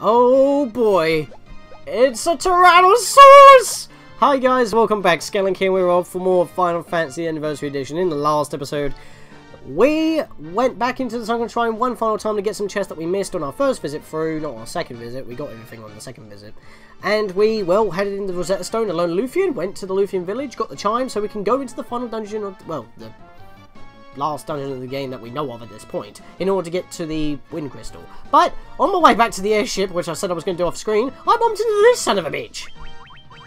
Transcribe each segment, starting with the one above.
Oh boy, it's a Tyrannosaurus! Hi guys, welcome back. Scatlink here. We're off for more Final Fantasy Anniversary Edition. In the last episode, we went back into the Sunken Shrine one final time to get some chests that we missed on our first visit through, not our second visit. We got everything on the second visit. And we, well, headed into Rosetta Stone alone. Lufiean, went to the Lufiean village, got the chime, so we can go into the final dungeon of, well, the last dungeon of the game that we know of at this point, in order to get to the Wind Crystal. But, on my way back to the airship, which I said I was going to do off screen, I bumped into this son of a bitch!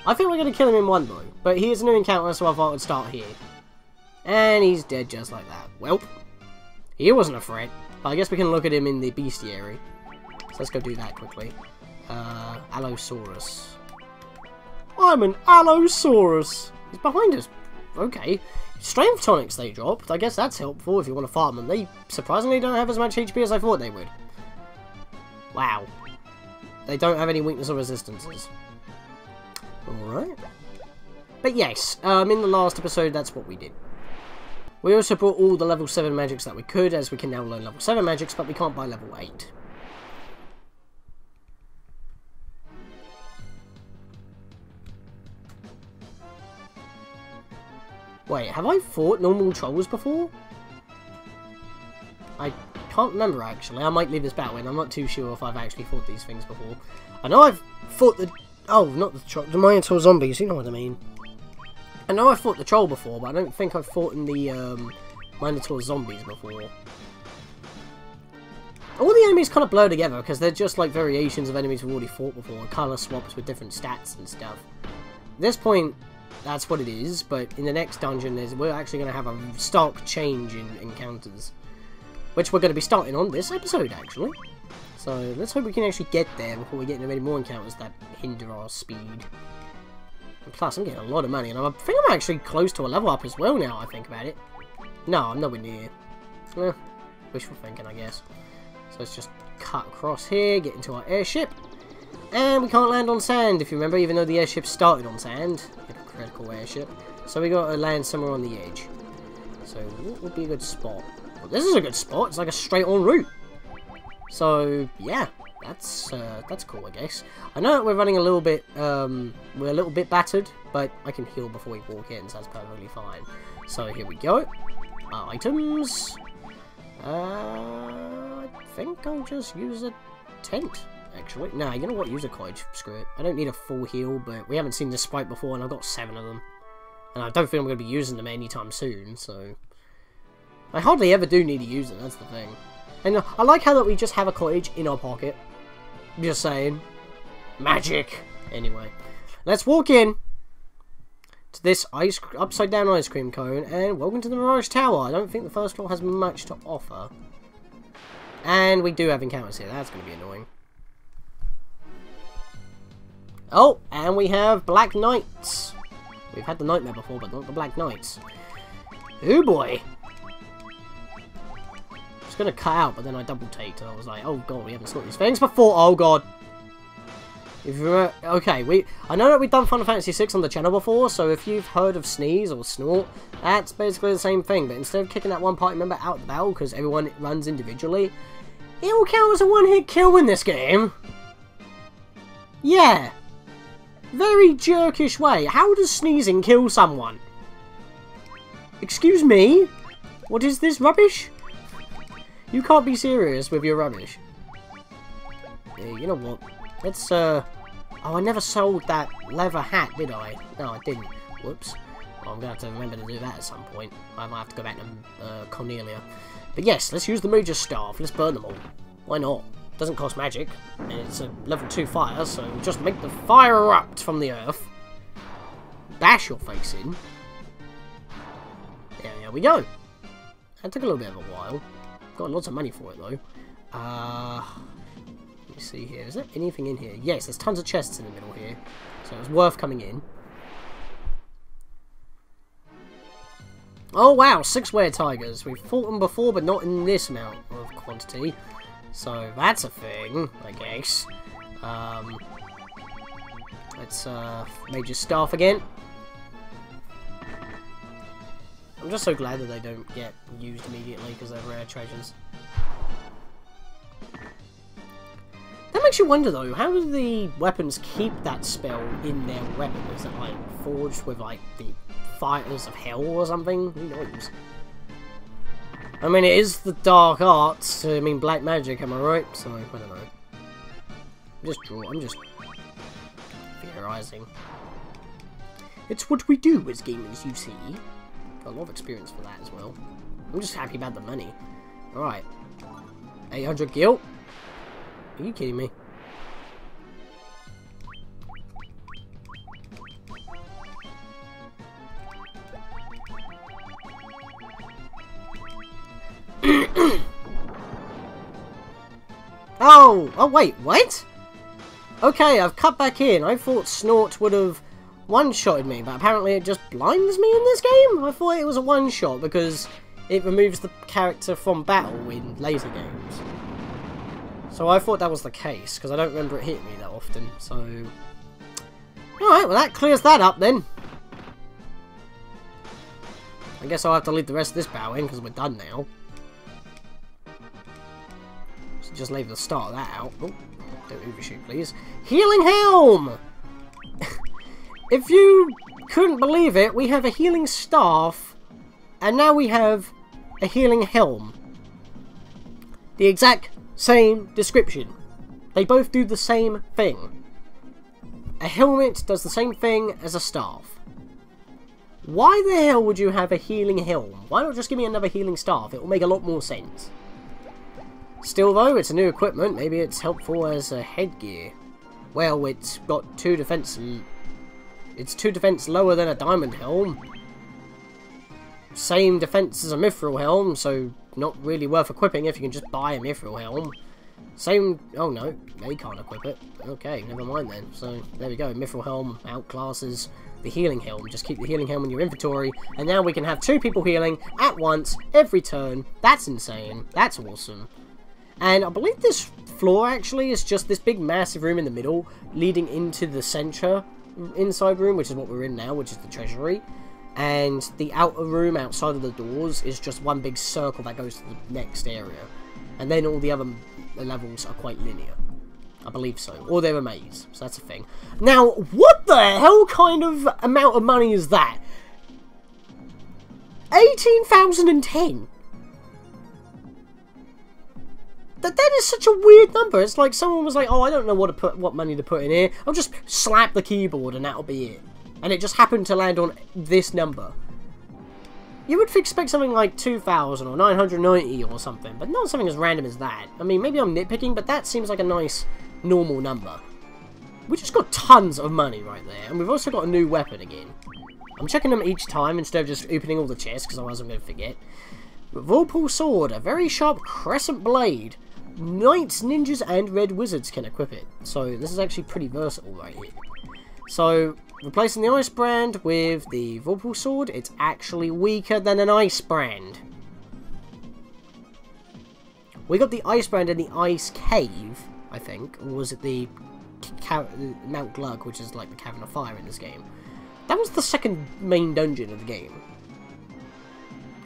I think we're going to kill him in one though, but he is a new encounter, so I thought I'd start here. And he's dead just like that. Welp. He wasn't a threat, but I guess we can look at him in the bestiary. So let's go do that quickly. Allosaurus. I'm an Allosaurus! He's behind us. Okay. Strength tonics they dropped. I guess that's helpful if you want to farm them. They surprisingly don't have as much HP as I thought they would. Wow. They don't have any weakness or resistances. Alright. But yes, in the last episode, that's what we did. We also brought all the level 7 magics that we could, as we can now learn level 7 magics, but we can't buy level 8. Wait, have I fought normal trolls before? I can't remember actually. I might leave this battle in. I'm not too sure if I've actually fought these things before. I know I've fought the... Oh, not the troll. The Minotaur zombies, you know what I mean. I know I've fought the troll before, but I don't think I've fought in the Minotaur zombies before. All the enemies kind of blur together because they're just like variations of enemies we've already fought before. Colour swaps with different stats and stuff. At this point, that's what it is, but in the next dungeon, we're actually going to have a stark change in encounters. Which we're going to be starting on this episode, actually. So, let's hope we can actually get there before we get into any more encounters that hinder our speed. And plus, I'm getting a lot of money, and I think I'm actually close to a level up as well now, I think about it. No, I'm nowhere near. Wishful thinking, I guess. So let's just cut across here, get into our airship. And we can't land on sand, if you remember, even though the airship started on sand. Critical airship. So we got to land somewhere on the edge. So what would be a good spot? Well, this is a good spot. It's like a straight on route. So yeah, that's cool, I guess. I know that we're running a little bit, we're a little bit battered, but I can heal before we walk in, so that's perfectly fine. So here we go. Items. I think I'll just use a tent. Actually, nah, you know what? Use a cottage. Screw it. I don't need a full heal, but we haven't seen this sprite before, and I've got 7 of them. And I don't think I'm going to be using them anytime soon, so... I hardly ever do need to use them, that's the thing. And I like how that we just have a cottage in our pocket. Just saying. Magic! Anyway, let's walk in to this upside down ice cream cone, and welcome to the Mirage Tower. I don't think the first floor has much to offer. And we do have encounters here, that's going to be annoying. Oh, and we have Black Knights. We've had the Nightmare before, but not the Black Knights. Oh boy. I was going to cut out, but then I double-taked, and I was like, oh god, we haven't sorted these things before. Oh god. If you okay, I know that we've done Final Fantasy VI on the channel before, so if you've heard of Sneeze or Snort, that's basically the same thing, but instead of kicking that one party member out of the battle, because everyone runs individually, it will count as a one-hit kill in this game. Yeah. Very jerkish way. How does sneezing kill someone? Excuse me? What is this rubbish? You can't be serious with your rubbish. Yeah, you know what? Let's, Oh, I never sold that leather hat, did I? No, I didn't. Whoops. Well, I'm going to have to remember to do that at some point. I might have to go back to Cornelia. But yes, let's use the Mage's Staff. Let's burn them all. Why not? Doesn't cost magic, and it's a level 2 fire, so just make the fire erupt from the earth. Bash your face in. There we go. That took a little bit of a while. Got lots of money for it, though. Let me see here. Is there anything in here? Yes, there's tons of chests in the middle here, so it was worth coming in. Oh, wow, 6 were-tigers. We've fought them before, but not in this amount of quantity. So that's a thing, I guess. Let's Mage's Staff again. I'm just so glad that they don't get used immediately because they're rare treasures. makes you wonder though, how do the weapons keep that spell in their weapon? Is it like forged with like the fighters of hell or something? Who knows? I mean, it is the dark arts, I mean black magic, am I right? So, I don't know. I'm just theorizing. It's what we do as gamers, you see. Got a lot of experience for that as well. I'm just happy about the money. Alright. 800 gil? Are you kidding me? Oh wait, what? Okay, I've cut back in. I thought Snort would have one-shotted me, but apparently it just blinds me in this game? I thought it was a one-shot because it removes the character from battle in laser games. So I thought that was the case, because I don't remember it hitting me that often, so... Alright, well that clears that up then. I guess I'll have to leave the rest of this battle in, because we're done now. So just leave the start of that out. Oh, don't overshoot, please. Healing Helm! If you couldn't believe it, we have a healing staff, and now we have a healing helm. The exact same description. They both do the same thing. A helmet does the same thing as a staff. Why the hell would you have a healing helm? Why not just give me another healing staff? It will make a lot more sense. Still though, it's a new equipment. Maybe it's helpful as a headgear. Well, it's got 2 defense... It's 2 defense lower than a diamond helm. Same defense as a mithril helm, so not really worth equipping if you can just buy a mithril helm. Same... Oh no, they can't equip it. Okay, never mind then. So, there we go. Mithril helm outclasses the healing helm. Just keep the healing helm in your inventory, and now we can have 2 people healing at once, every turn. That's insane. That's awesome. And I believe this floor actually is just this big massive room in the middle, leading into the center inside room, which is what we're in now, which is the Treasury. And the outer room outside of the doors is just one big circle that goes to the next area. And then all the other levels are quite linear. I believe so. Or they're a maze. So that's a thing. Now, what the hell kind of amount of money is that? 18,010! That is such a weird number. It's like someone was like, oh, I don't know what money to put in here. I'll just slap the keyboard and that'll be it. And it just happened to land on this number. You would expect something like 2,000 or 990 or something, but not something as random as that. I mean, maybe I'm nitpicking, but that seems like a nice, normal number. We just got tons of money right there, and we've also got a new weapon again. I'm checking them each time instead of just opening all the chests, because otherwise I'm going to forget. Vorpal Sword, a very sharp crescent blade. Knights, ninjas, and red wizards can equip it. So this is actually pretty versatile right here. So, replacing the ice brand with the Vorpal Sword, it's actually weaker than an ice brand. We got the ice brand in the ice cave, I think. Or was it the Mount Glug, which is like the Cavern of Fire in this game. That was the second main dungeon of the game.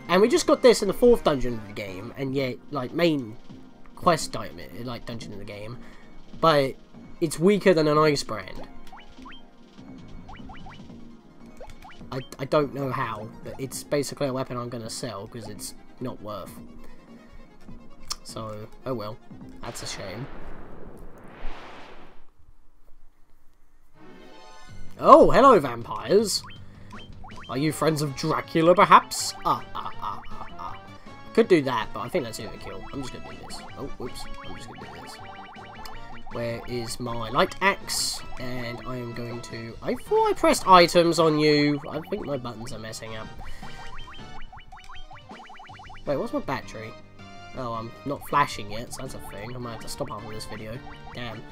And we just got this in the 4th dungeon of the game, and yet, like, main quest diamond, like, dungeon in the game. But it's weaker than an ice brand. I don't know how, but it's basically a weapon I'm going to sell, because it's not worth. So, oh well. That's a shame. Oh, hello vampires! Are you friends of Dracula, perhaps? Could do that, but I think that's overkill. I'm just going to do this. Oh, whoops. I'm just going to do this. Where is my light axe? And I am going to... I thought I pressed items on you. I think my buttons are messing up. Wait, what's my battery? Oh, I'm not flashing yet, so that's a thing. I might have to stop after this video. Damn.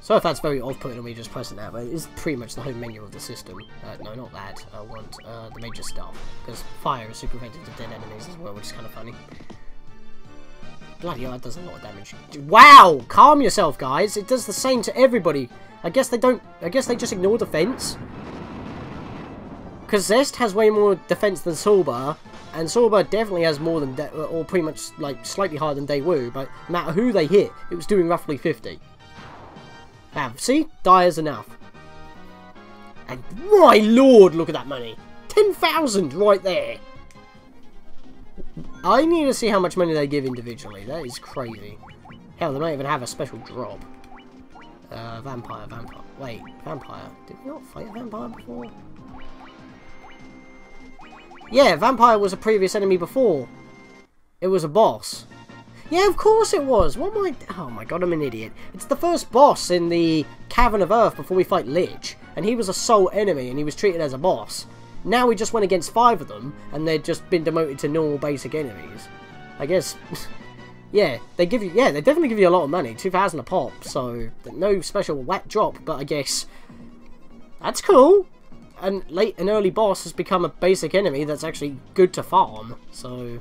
So if that's very off-putting on me just pressing that, but it's pretty much the home menu of the system. No, not that. I want the major stuff. Because fire is super effective to dead enemies as well, which is kind of funny. Bloody hell, that does a lot of damage. Wow! Calm yourself, guys. It does the same to everybody. I guess they don't... I guess they just ignore defense. Because Zest has way more defense than Solbar, And Sorba definitely has more than, or pretty much like slightly higher than Daewoo, but no matter who they hit, it was doing roughly 50. Now, see? Dire's enough. And my lord, look at that money. 10,000 right there. I need to see how much money they give individually. That is crazy. Hell, they might even have a special drop. Vampire. Wait, Vampire. Did we not fight a Vampire before? Yeah, Vampire was a previous enemy before. It was a boss. Yeah, of course it was. What am I... Oh my god, I'm an idiot. It's the first boss in the Cavern of Earth before we fight Lich. And he was a sole enemy and he was treated as a boss. Now we just went against 5 of them and they've just been demoted to normal basic enemies. I guess... Yeah, they give you, yeah, they definitely give you a lot of money, 2,000 a pop, so no special whack drop, but I guess that's cool. And an early boss has become a basic enemy that's actually good to farm, so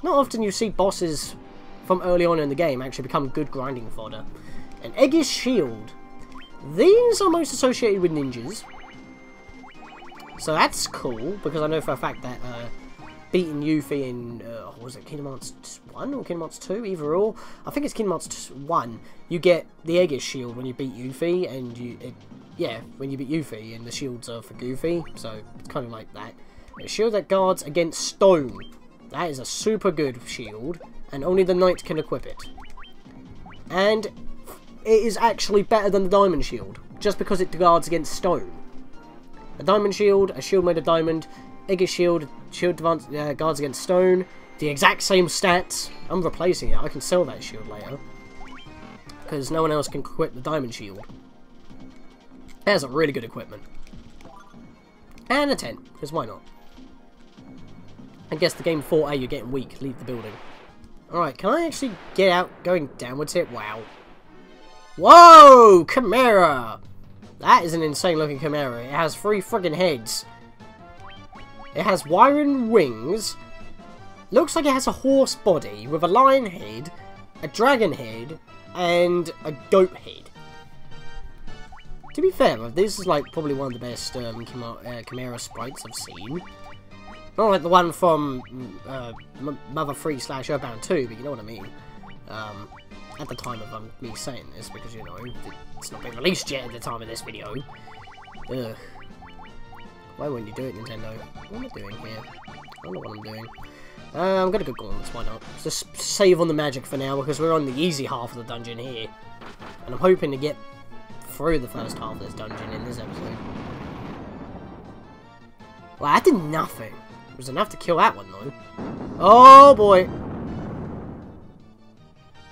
not often you see bosses from early on in the game actually become good grinding fodder. An Eggish Shield. These are most associated with ninjas, so that's cool, because I know for a fact that beating Yuffie in, was it Kingdom Hearts 1 or Kingdom Hearts 2, either or? I think it's Kingdom Hearts 1. You get the Eggish Shield when you beat Yuffie, and yeah, when you beat Yuffie, and the shields are for Goofy, so it's kind of like that. A shield that guards against stone. That is a super good shield, and only the knight can equip it. And it is actually better than the diamond shield, just because it guards against stone. A diamond shield, a shield made of diamond, Eggish Shield, guards against stone, the exact same stats. I'm replacing it. I can sell that shield later, because no one else can equip the diamond shield. It has a really good equipment. And a 10, because why not? I guess the game 4A, you're getting weak. Leave the building. Alright, can I actually get out going downwards here? Wow. Whoa! Chimera! That is an insane looking Chimera. It has 3 friggin' heads. It has Wyron wings. Looks like it has a horse body with a lion head, a dragon head, and a goat head. To be fair, this is like probably one of the best Chimera sprites I've seen. Not like the one from Mother 3 / Earthbound 2, but you know what I mean. At the time of me saying this, because you know, it's not been released yet at the time of this video. Ugh. Why wouldn't you do it, Nintendo? What am I doing here? I don't know what I'm doing. I'm gonna go gauntlets, why not? Just save on the magic for now, because we're on the easy half of the dungeon here. And I'm hoping to get through the first half of this dungeon in this episode. Well, that did nothing. It was enough to kill that one, though. Oh, boy.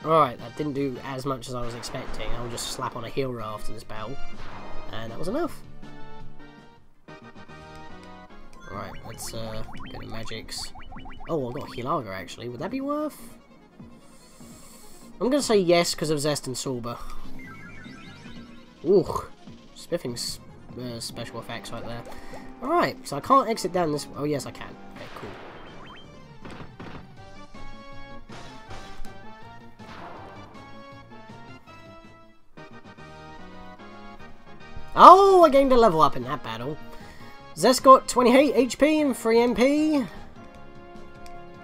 Alright, that didn't do as much as I was expecting. I'll just slap on a hero after this battle. And that was enough. Alright, let's go to magics. Oh, I've got Hilaga, actually. Would that be worth? I'm going to say yes because of Zest and Sorba. Ooh, spiffing special effects right there. Alright, so I can't exit down this... Oh, yes, I can. Okay, cool. Oh, I gained a level up in that battle. Zest got 28 HP and 3 MP.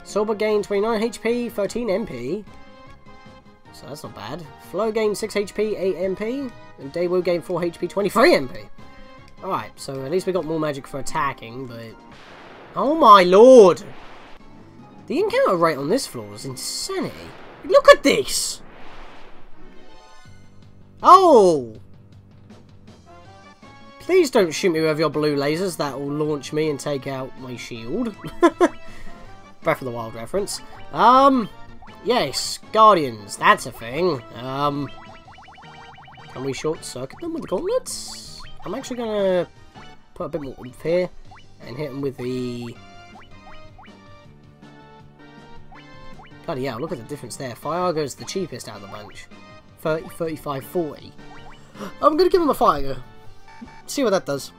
Sorba gained 29 HP, 13 MP. So that's not bad. Flo gained 6 HP, 8 MP. And Daewoo gained 4 HP, 23 MP. Alright, so at least we got more magic for attacking, but... Oh my lord! The encounter rate on this floor is insanity. Look at this! Oh! Please don't shoot me with your blue lasers. That will launch me and take out my shield. Breath of the Wild reference. Yes, Guardians. That's a thing. Can we short circuit them with the gauntlets? I'm actually gonna put a bit more oomph here and hit them with the... Bloody hell, look at the difference there. Firego's the cheapest out of the bunch. 30, 35, 40. I'm gonna give him a Fire. See what that does.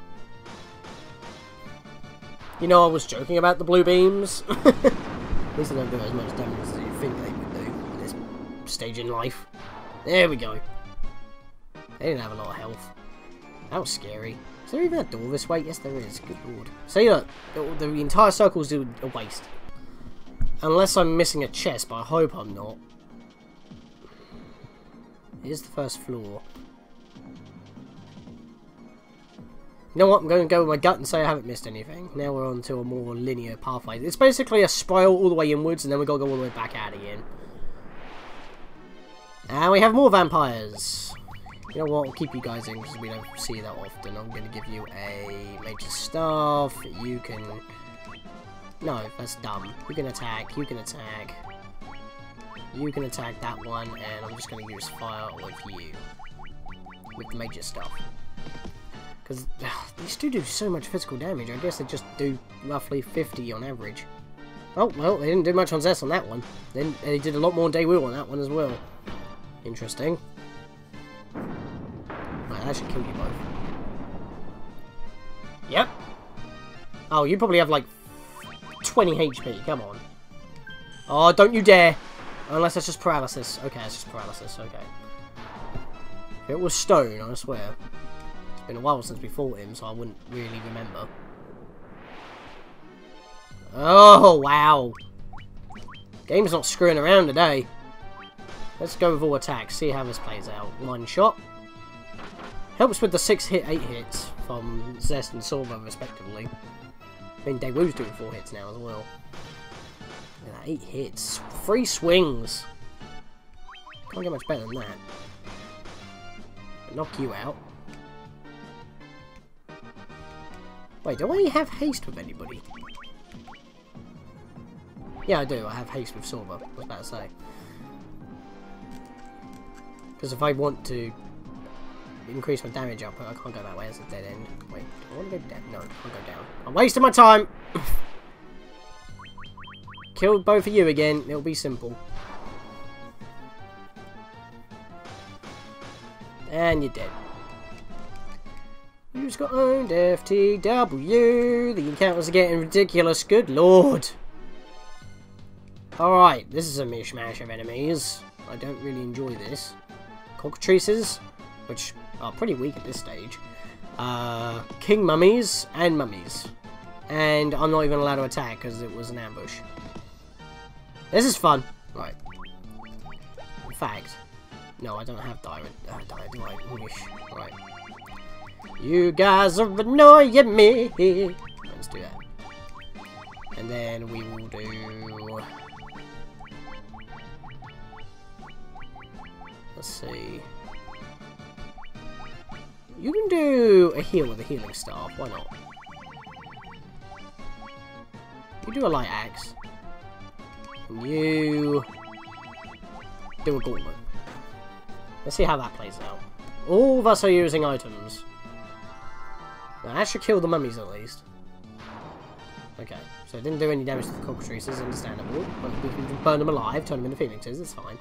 You know, I was joking about the blue beams. At least they don't do as much damage as you think they would do at this stage in life. There we go. They didn't have a lot of health. That was scary. Is there even a door this way? Yes, there is. Good lord. See, look. The entire circle's a waste. Unless I'm missing a chest, but I hope I'm not. Here's the first floor. You know what? I'm going to go with my gut and say I haven't missed anything. Now we're on to a more linear pathway. It's basically a spiral all the way inwards, and then we've got to go all the way back out again. And we have more vampires. You know what? I'll keep you guys in because we don't see that often. I'm going to give you a major staff. You can... No, that's dumb. You can attack. You can attack. You can attack that one, and I'm just going to use fire with you. With the major stuff. Because these do so much physical damage. I guess they just do roughly 50 on average. Oh, well, they didn't do much on Zest on that one. Then they did a lot more on Daewoo on that one as well. Interesting. Right, that should kill you both. Yep. Oh, you probably have like 20 HP. Come on. Oh, don't you dare. Unless it's just paralysis. Okay, it's just paralysis. Okay. If it was stone, I swear. It's been a while since we fought him, so I wouldn't really remember. Oh, wow. Game's not screwing around today. Let's go with all attacks, see how this plays out. One shot. Helps with the 8 hits from Zest and Silver, respectively. I mean, Daewoo's doing 4 hits now as well. Look at that, 8 hits. 3 swings. Can't get much better than that. Knock you out. Wait, do I have haste with anybody? Yeah, I do. I have haste with Silver. I was about to say. Because if I want to increase my damage output, I can't go that way. It's a dead end. Wait, do I want to go down? No, I can't go down. I'm wasting my time! Killed both of you again. It'll be simple. And you're dead. You just got owned, FTW. The encounters are getting ridiculous. Good lord. Alright, this is a mishmash of enemies. I don't really enjoy this. Cockatrices, which are pretty weak at this stage. King mummies and mummies. And I'm not even allowed to attack because it was an ambush. This is fun. Right. In fact, no, I don't have diamond. Right. You guys are annoying me. Let's do that. And then we will do... Let's see. You can do a heal with a healing staff. Why not? You do a light axe. And you do a gauntlet. Let's see how that plays out. All of us are using items. Now, that should kill the mummies at least. Okay, so it didn't do any damage to the cockatrices, understandable. But we can burn them alive, turn them into phoenixes, it's fine.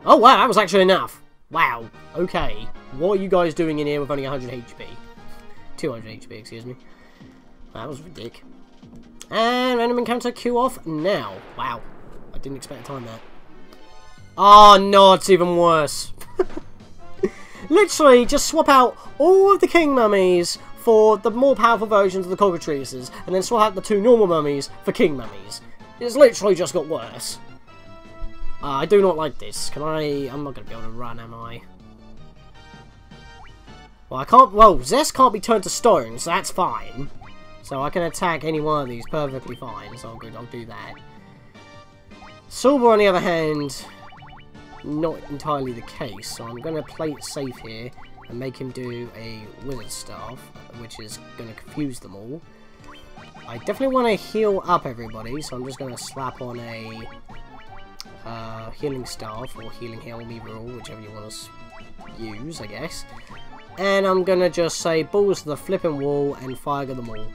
Oh wow, that was actually enough! Wow, okay. What are you guys doing in here with only 100 HP? 200 HP, excuse me. That was ridiculous. And random encounter queue off now. Wow, I didn't expect to time that. Oh no, it's even worse. Literally, just swap out all of the king mummies for the more powerful versions of the cockatrices, and then swap out the 2 normal mummies for king mummies. It's literally just got worse. I do not like this. Can I... I'm not going to be able to run, am I? Well, I can't... Well, Zest can't be turned to stone, so that's fine. So I can attack any one of these perfectly fine, so I'll do that. Silver, on the other hand, not entirely the case, so I'm going to play it safe here and make him do a wizard staff, which is going to confuse them all. I definitely want to heal up everybody, so I'm just going to slap on a healing staff or healing helm, either or, whichever you want to use, I guess. And I'm going to just say balls to the flipping wall and fire them all.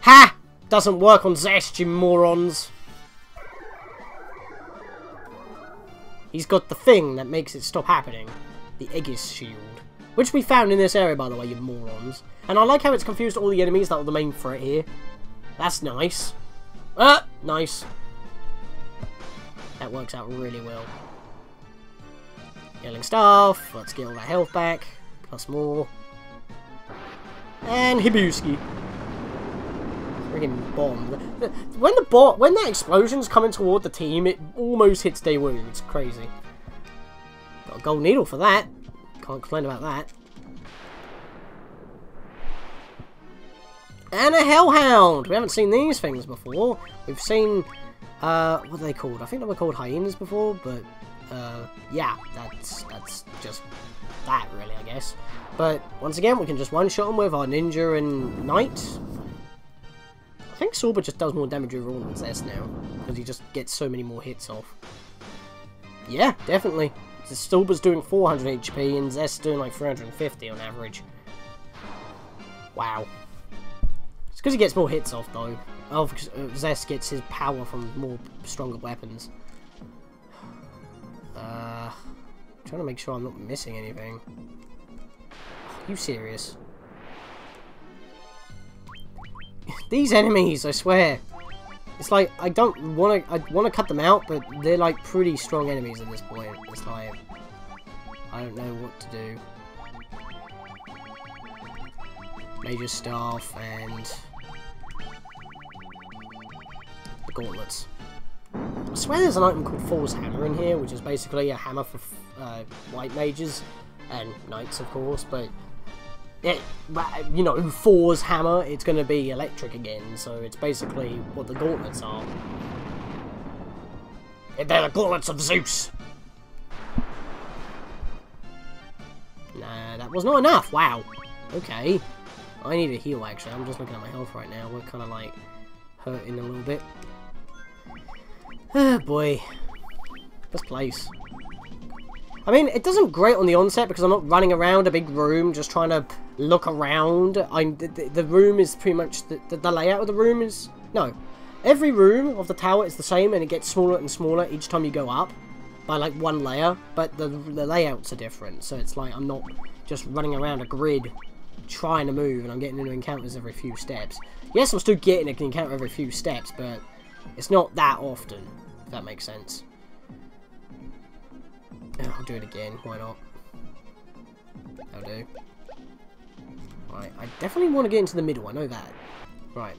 Ha! Doesn't work on Zest, you morons! He's got the thing that makes it stop happening. The Aegis shield. Which we found in this area, by the way, you morons. And I like how it's confused all the enemies that are the main threat here. That's nice. Nice. That works out really well. Healing staff. Let's get all that health back. Plus more. And Hibuski. freaking bomb. When that explosion's coming toward the team, it almost hits Daewoo. It's crazy. Got a gold needle for that. Can't complain about that. And a Hellhound! We haven't seen these things before. We've seen, what are they called? I think they were called hyenas before, but, yeah, that's just that, really, I guess. But, once again, we can just one-shot them with our Ninja and Knight. I think Sorba just does more damage overall than Zest now, because he just gets so many more hits off. Yeah, definitely. Sorba's doing 400 HP, and Zest's doing like 350 on average. Wow. It's because he gets more hits off, though. Oh, Zest gets his power from more stronger weapons. I'm trying to make sure I'm not missing anything. Are you serious? These enemies, I swear. It's like, I want to cut them out, but they're like pretty strong enemies at this point. It's like, I don't know what to do. Major Staff and the Gauntlets. I swear there's an item called Thor's Hammer in here, which is basically a hammer for white mages and knights, of course, but it, you know, Thor's hammer, it's going to be electric again, so it's basically what the gauntlets are. They're the gauntlets of Zeus! Nah, that was not enough, wow. Okay. I need a heal, actually. I'm just looking at my health right now. We're kind of, like, hurting a little bit. Oh, boy. First place. I mean, it doesn't great on the onset because I'm not running around a big room just trying to look around. The room is pretty much... The layout of the room is... No. Every room of the tower is the same and it gets smaller and smaller each time you go up by like one layer. But the layouts are different. So it's like I'm not just running around a grid trying to move and I'm getting into encounters every few steps. Yes, I'm still getting an encounter every few steps, but it's not that often, if that makes sense. I'll do it again, why not? That'll do. Right, I definitely want to get into the middle, I know that. Right.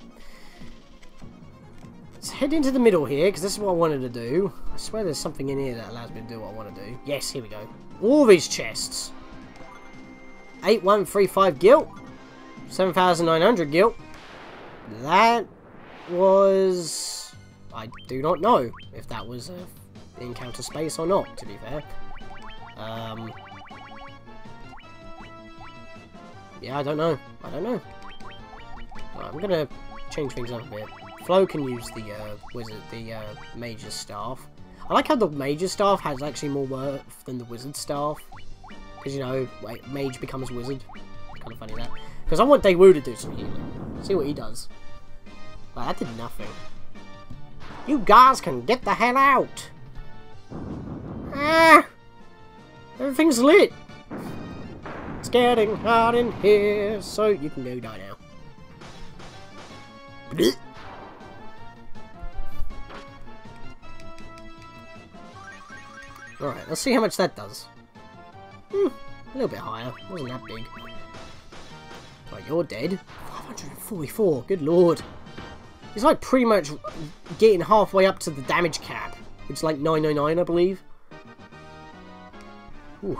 Let's head into the middle here, because this is what I wanted to do. I swear there's something in here that allows me to do what I want to do. Yes, here we go. All these chests. 8135 gilt. 7,900 gilt. That was... I do not know if that was a encounter space or not, to be fair. Yeah, I don't know. I don't know. Right, I'm gonna change things up a bit. Flo can use the Mage's Staff. I like how the Mage's Staff has actually more worth than the Wizard's Staff. Because, you know, Mage becomes Wizard. It's kind of funny that. Because I want Daewoo to do some healing. See what he does. Well, that did nothing. You guys can get the hell out! Ah! Everything's lit! It's getting hot in here, so you can go die now. Blech. Alright, let's see how much that does. A little bit higher. Wasn't that big. Right, you're dead. 544, good lord. He's like pretty much getting halfway up to the damage cap. Which is like 999, I believe. Ooh.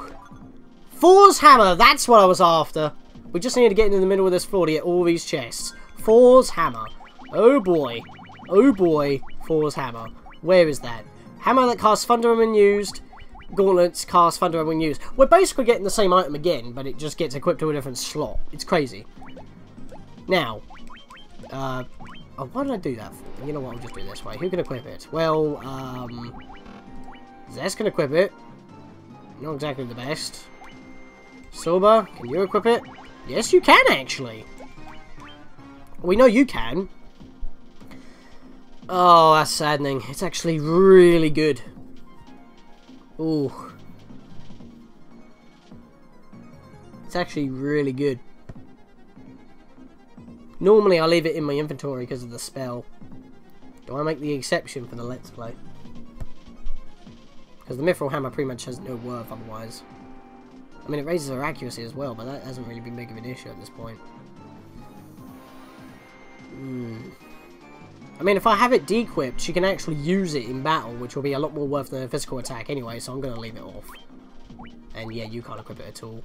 Thor's Hammer, that's what I was after. We just need to get into the middle of this floor to get all these chests. Thor's Hammer. Oh boy. Oh boy. Thor's Hammer. Where is that? Hammer that casts thunder when used. Gauntlets cast thunder when used. We're basically getting the same item again, but it just gets equipped to a different slot. It's crazy. Now. Oh, why did I do that for? You know what, I'll just do it this way. Who can equip it? Well, Zest can equip it. Not exactly the best. Sorba, can you equip it? Yes, you can, actually. We know you can. Oh, that's saddening. It's actually really good. Ooh. It's actually really good. Normally, I leave it in my inventory because of the spell. Do I make the exception for the Let's Play? Because the Mithril Hammer pretty much has no worth otherwise. I mean, it raises our accuracy as well, but that hasn't really been big of an issue at this point. I mean, if I have it dequipped, she can actually use it in battle, which will be a lot more worth than a physical attack anyway, so I'm going to leave it off. And yeah, you can't equip it at all.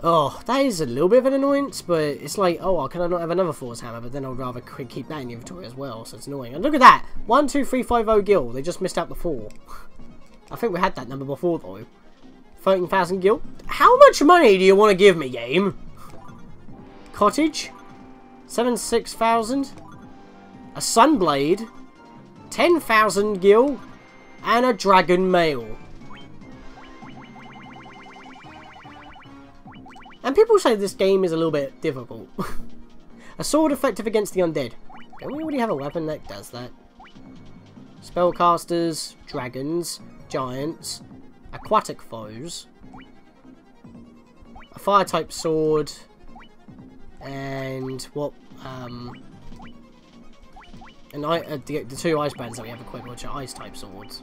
Oh, that is a little bit of an annoyance, but it's like, oh, can I not have another Force Hammer? But then I'd rather keep that in the inventory as well, so it's annoying. And look at that! 12350 gil. They just missed out the 4. I think we had that number before, though. 13,000 gil. How much money do you want to give me, game? Cottage. 76,000. A Sunblade. 10,000 gil. And a Dragon Mail. And people say this game is a little bit difficult. A sword effective against the undead. Don't we already have a weapon that does that? Spellcasters, dragons, giants, aquatic foes, a fire type sword, and what? The 2 ice bands that we have equipped, which are ice type swords.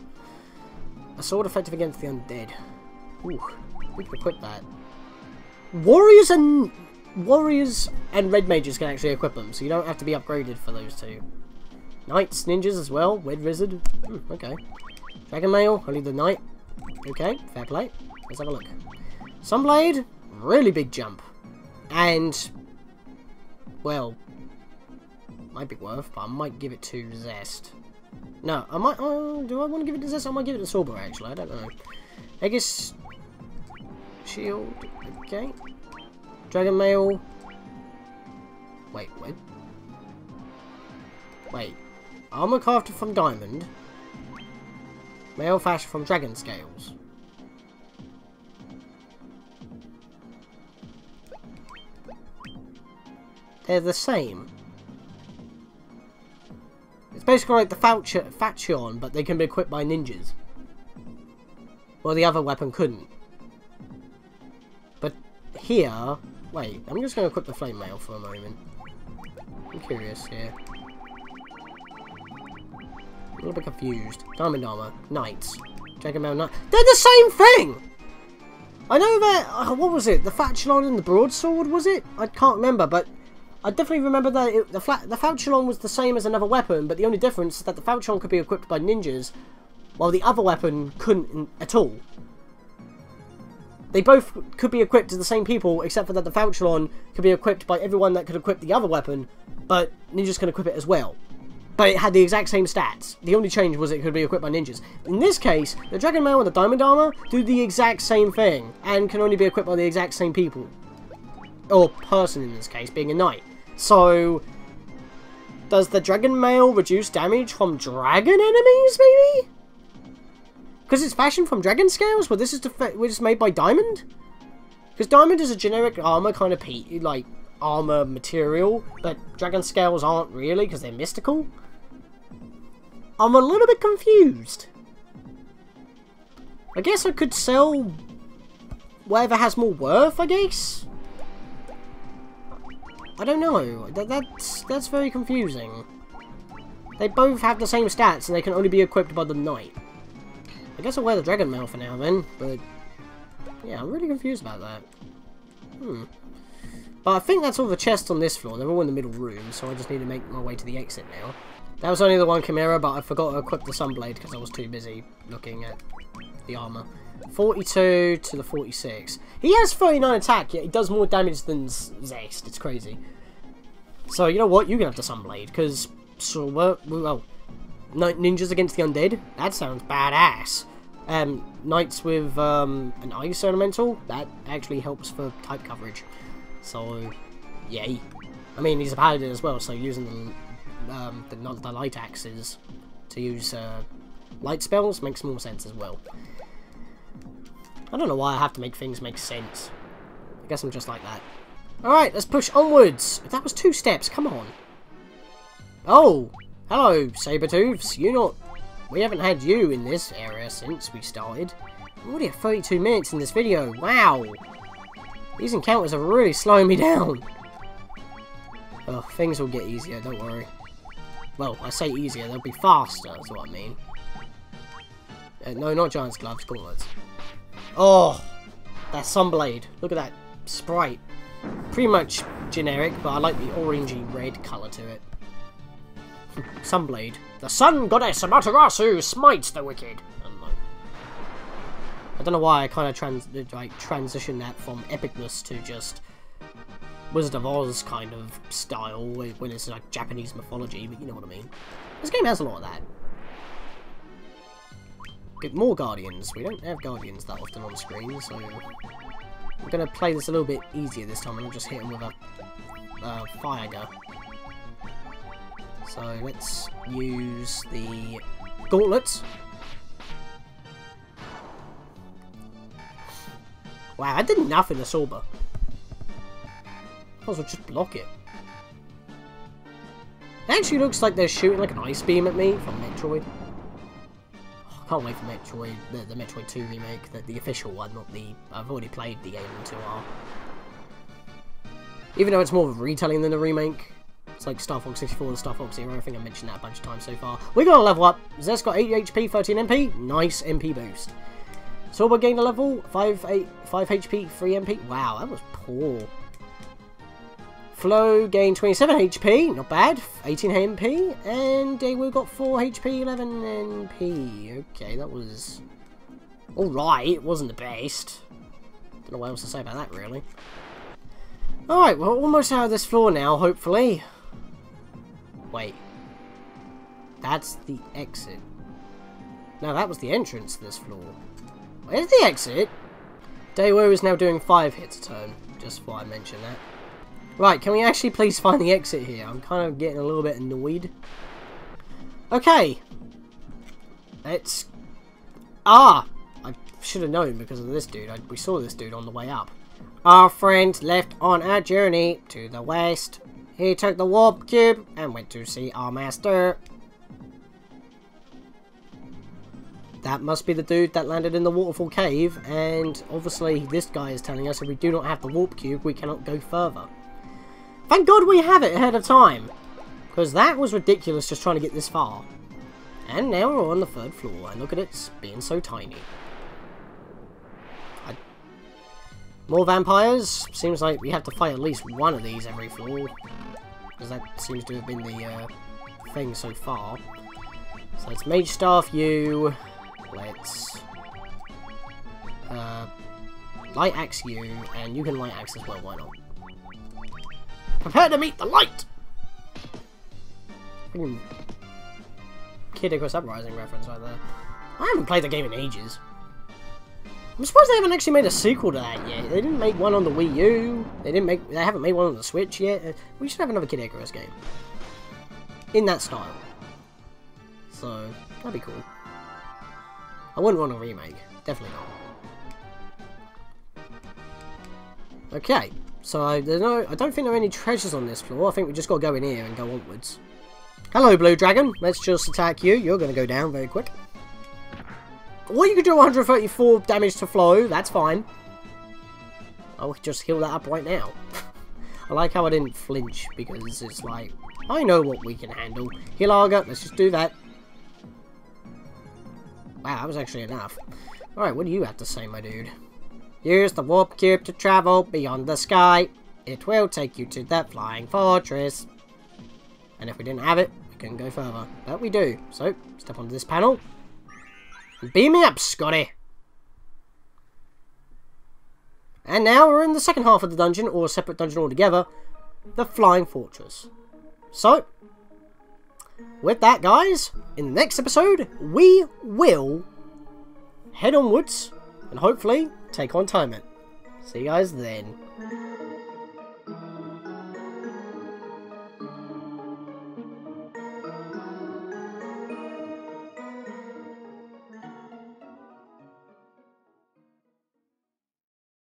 A sword effective against the undead. Ooh, we can equip that. Warriors and red mages can actually equip them, so you don't have to be upgraded for those 2. Knights, ninjas as well. Red wizard. Okay. Dragon mail. Only the knight. Okay, fair play. Let's have a look. Sunblade. Really big jump. And, well, might be worth, but I might give it to Zest. No, I might. Do I want to give it to Zest? I might give it to Sorbo actually. I don't know. I guess. Shield. Okay. Dragon mail. Wait. Armor crafted from diamond. Mail fashioned from dragon scales. They're the same. It's basically like the Faction, but they can be equipped by ninjas. Well, the other weapon couldn't. But here... Wait, I'm just going to equip the flame mail for a moment. I'm curious here. A little bit confused. Diamond armor. Knights. Dragon mail knight. They're the same thing! I know that... what was it? The Faction and the broadsword, was it? I can't remember, but... I definitely remember that the Faction was the same as another weapon, but the only difference is that the Faction could be equipped by ninjas, while the other weapon couldn't at all. They both could be equipped to the same people, except for that the Faction could be equipped by everyone that could equip the other weapon, but ninjas can equip it as well. But it had the exact same stats. The only change was it could be equipped by ninjas. In this case, the Dragon Mail and the Diamond Armor do the exact same thing, and can only be equipped by the exact same people. Or person in this case, being a knight. So, does the Dragon Mail reduce damage from dragon enemies, maybe? Because it's fashioned from dragon scales? Well, this is made by diamond? Because diamond is a generic armor kind of like armor material, but dragon scales aren't really because they're mystical. I'm a little bit confused. I guess I could sell whatever has more worth, I guess? I don't know. That's very confusing. They both have the same stats and they can only be equipped by the knight. I guess I'll wear the Dragon Mail for now then, but yeah, I'm really confused about that. But I think that's all the chests on this floor. They're all in the middle room, so I just need to make my way to the exit now. That was only the one Chimera, but I forgot to equip the Sunblade because I was too busy looking at the armor. 42 to the 46. He has 39 attack, yet he does more damage than Zest. It's crazy. So, you know what? You can have the Sunblade, because, well, ninjas against the undead? That sounds badass. Knights with an ice elemental? That actually helps for type coverage. So, yay. I mean, he's a paladin as well, so using the light axes to use light spells makes more sense as well. I don't know why I have to make things make sense. I guess I'm just like that. Alright, let's push onwards. That was 2 steps, come on. Oh, hello, Sabertooths. We haven't had you in this area since we started. We already have 32 minutes in this video. Wow. These encounters are really slowing me down. Oh, things will get easier, don't worry. Well, I say easier, they'll be faster, is what I mean. No, not Giant's Gloves, Gauntlets. Oh, that Sunblade. Look at that sprite. Pretty much generic, but I like the orangey red colour to it. Sunblade. The sun goddess Amaterasu smites the wicked. I don't know why I kind of transitioned that from epicness to just Wizard of Oz kind of style when it's like Japanese mythology, but you know what I mean. This game has a lot of that. Get more Guardians. We don't have Guardians that often on screen, so we're going to play this a little bit easier this time, and I'll just hit him with a fire gun. So let's use the gauntlets. Wow, I did nothing to Sorba. I was just block it. It actually looks like they're shooting like an ice beam at me from Metroid. Oh, I can't wait for Metroid, the Metroid 2 remake, the official one, not the... I've already played the game in 2R. Even though it's more of a retelling than a remake. It's like Star Fox 64 and Star Fox Zero. I think I've mentioned that a bunch of times so far. We're going to level up. Zest got 8 HP, 13 MP. Nice MP boost. Sorba gained a level, 5 HP, 3 MP. Wow, that was poor. Flo gained 27 HP, not bad, 18 MP. And Daewoo got 4 HP, 11 MP. Okay, that was alright, it wasn't the best. Don't know what else to say about that, really. Alright, we're almost out of this floor now, hopefully. Wait. That's the exit. No, that was the entrance to this floor. Where's the exit? Daewoo is now doing 5 hits a turn. Just thought I'd mention that. Right, can we actually please find the exit here? I'm kind of getting a little bit annoyed. Okay. Let's... Ah! I should have known because of this dude. We saw this dude on the way up. Our friend left on a journey to the west. He took the warp cube and went to see our master. That must be the dude that landed in the waterfall cave, and obviously this guy is telling us if we do not have the warp cube, we cannot go further. Thank God we have it ahead of time, because that was ridiculous just trying to get this far. And now we're on the 3rd floor, and look at it being so tiny. More vampires. Seems like we have to fight at least one of these every floor, because that seems to have been the thing so far. So let's Mage Staff you. Let's Light Axe you, and you can Light Axe as well, why not? Prepare to meet the light! Kid Icarus Uprising reference right there. I haven't played the game in ages. I'm surprised they haven't actually made a sequel to that yet. They didn't make one on the Wii U. They haven't made one on the Switch yet. We should have another Kid Icarus game. In that style. So, that'd be cool. I wouldn't want a remake. Definitely not. Okay. So, I don't think there are any treasures on this floor. I think we just got to go in here and go onwards. Hello, Blue Dragon. Let's just attack you. You're going to go down very quick. Or you could do 134 damage to Flo. That's fine. I'll just heal that up right now. I like how I didn't flinch, because it's like, I know what we can handle. Heal Arga. Let's just do that. Wow, that was actually enough. Alright, what do you have to say, my dude? Use the warp cube to travel beyond the sky. It will take you to the flying fortress. And if we didn't have it, we couldn't go further. But we do. So, step onto this panel. And beam me up, Scotty! And now we're in the second half of the dungeon, or a separate dungeon altogether. The Flying Fortress. So, with that, guys, in the next episode, we will head onwards and hopefully take on Timon. See you guys then.